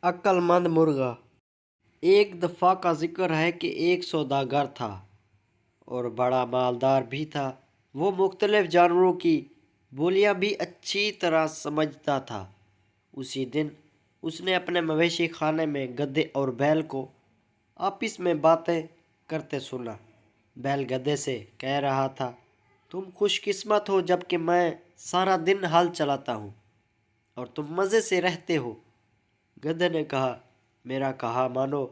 عقل مند مرغا۔ ایک دفعہ کا ذکر ہے کہ ایک سوداگر تھا اور بڑا مالدار بھی تھا۔ وہ مختلف جانوروں کی بولیاں بھی اچھی طرح سمجھتا تھا۔ اسی دن اس نے اپنے مویشی خانے میں گدھے اور بیل کو آپس میں باتیں کرتے سنا۔ بیل گدھے سے کہہ رہا تھا، تم خوش قسمت ہو جبکہ میں سارا دن ہل چلاتا ہوں اور تم مزے سے رہتے ہو۔ گدھے نے کہا، میرا کہا مانو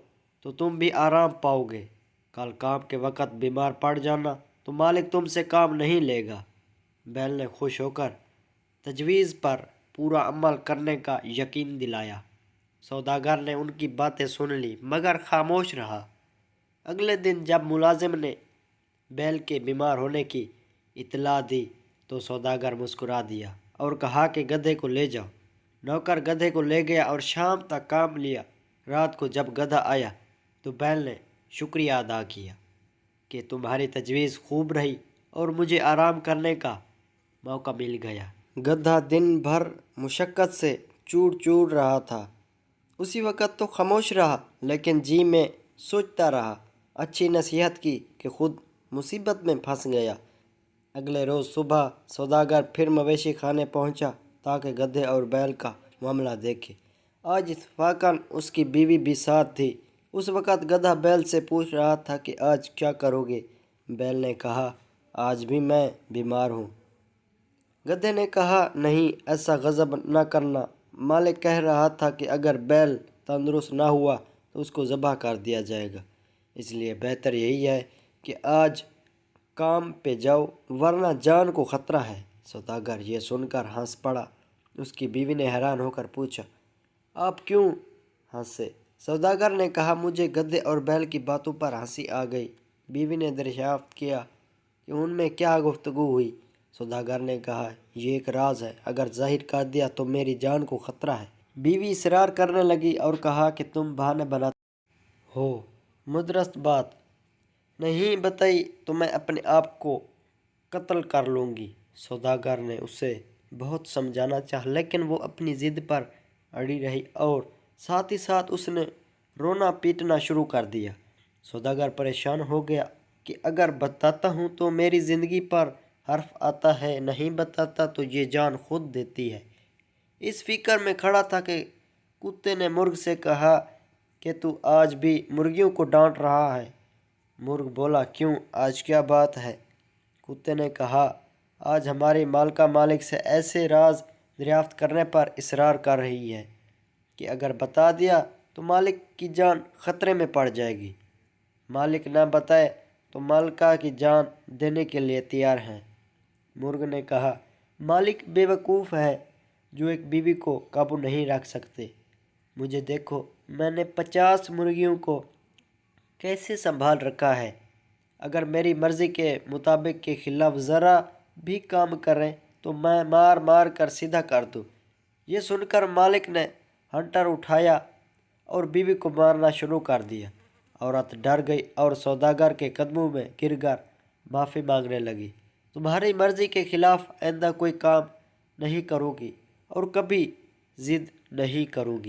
تو تم بھی آرام پاؤ گے۔ کل کام کے وقت بیمار پڑ جانا تو مالک تم سے کام نہیں لے گا۔ بیل نے خوش ہو کر تجویز پر پورا عمل کرنے کا یقین دلایا۔ سوداگر نے ان کی باتیں سن لی مگر خاموش رہا۔ اگلے دن جب ملازم نے بیل کے بیمار ہونے کی اطلاع دی تو سوداگر مسکرا دیا اور کہا کہ گدھے کو لے جاؤ۔ نوکر گدھے کو لے گیا اور شام تک کام لیا۔ رات کو جب گدھا آیا تو بیل نے شکریہ ادا کیا کہ تمہاری تجویز خوب رہی اور مجھے آرام کرنے کا موقع مل گیا۔ گدھا دن بھر مشقت سے چور چور رہا تھا۔ اسی وقت تو خاموش رہا لیکن جی میں سوچتا رہا، اچھی نصیحت کی کہ خود مصیبت میں پھنس گیا۔ اگلے روز صبح سوداگر پھر مویشی خانے پہنچا تاکہ گدھے اور بیل کا معاملہ دیکھے۔ آج اتفاقاً اس کی بیوی بھی ساتھ تھی۔ اس وقت گدھا بیل سے پوچھ رہا تھا کہ آج کیا کرو گے؟ بیل نے کہا، آج بھی میں بیمار ہوں۔ گدھے نے کہا، نہیں ایسا غضب نہ کرنا، مالک کہہ رہا تھا کہ اگر بیل تندرست نہ ہوا تو اس کو ذبح کر دیا جائے گا، اس لیے بہتر یہی ہے کہ آج کام پہ جاؤ ورنہ جان کو خطرہ ہے۔ سوداگر یہ سن کر ہنس پڑا۔ اس کی بیوی نے حیران ہو کر پوچھا، آپ کیوں ہنسے؟ سوداگر نے کہا، مجھے گدھے اور بیل کی باتوں پر ہنسی آ گئی۔ بیوی نے دریافت کیا کہ ان میں کیا گفتگو ہوئی؟ سوداگر نے کہا، یہ ایک راز ہے، اگر ظاہر کر دیا تو میری جان کو خطرہ ہے۔ بیوی اصرار کرنے لگی اور کہا کہ تم بہانے بناتے ہو، مدرست بات نہیں بتائی تو میں اپنے آپ کو قتل کر لوں گی۔ سوداگر نے اسے بہت سمجھانا چاہا لیکن وہ اپنی ضد پر اڑی رہی اور ساتھ ہی ساتھ اس نے رونا پیٹنا شروع کر دیا۔ سوداگر پریشان ہو گیا کہ اگر بتاتا ہوں تو میری زندگی پر حرف آتا ہے، نہیں بتاتا تو یہ جان خود دیتی ہے۔ اس فکر میں کھڑا تھا کہ کتے نے مرغ سے کہا کہ تو آج بھی مرغیوں کو ڈانٹ رہا ہے۔ مرغ بولا، کیوں، آج کیا بات ہے؟ کتے نے کہا، آج ہماری مالکہ مالک سے ایسے راز دریافت کرنے پر اصرار کر رہی ہے کہ اگر بتا دیا تو مالک کی جان خطرے میں پڑ جائے گی۔ مالک نہ بتائے تو مالکہ کی جان دینے کے لیے تیار ہیں۔ مرغ نے کہا، مالک بے وقوف ہے جو ایک بیوی کو قابو نہیں رکھ سکتے۔ مجھے دیکھو، میں نے 50 مرغیوں کو کیسے سنبھال رکھا ہے۔ اگر میری مرضی کے مطابق کے خلاف ذرا بھی کام کریں تو میں مار مار کر سیدھا کر دوں۔ یہ سن کر مالک نے ہنٹر اٹھایا اور بیوی کو مارنا شروع کر دیا۔ عورت ڈر گئی اور سوداگر کے قدموں میں گر کر معافی مانگنے لگی۔ تمہاری مرضی کے خلاف آئندہ کوئی کام نہیں کروں گی اور کبھی ضد نہیں کروں گی۔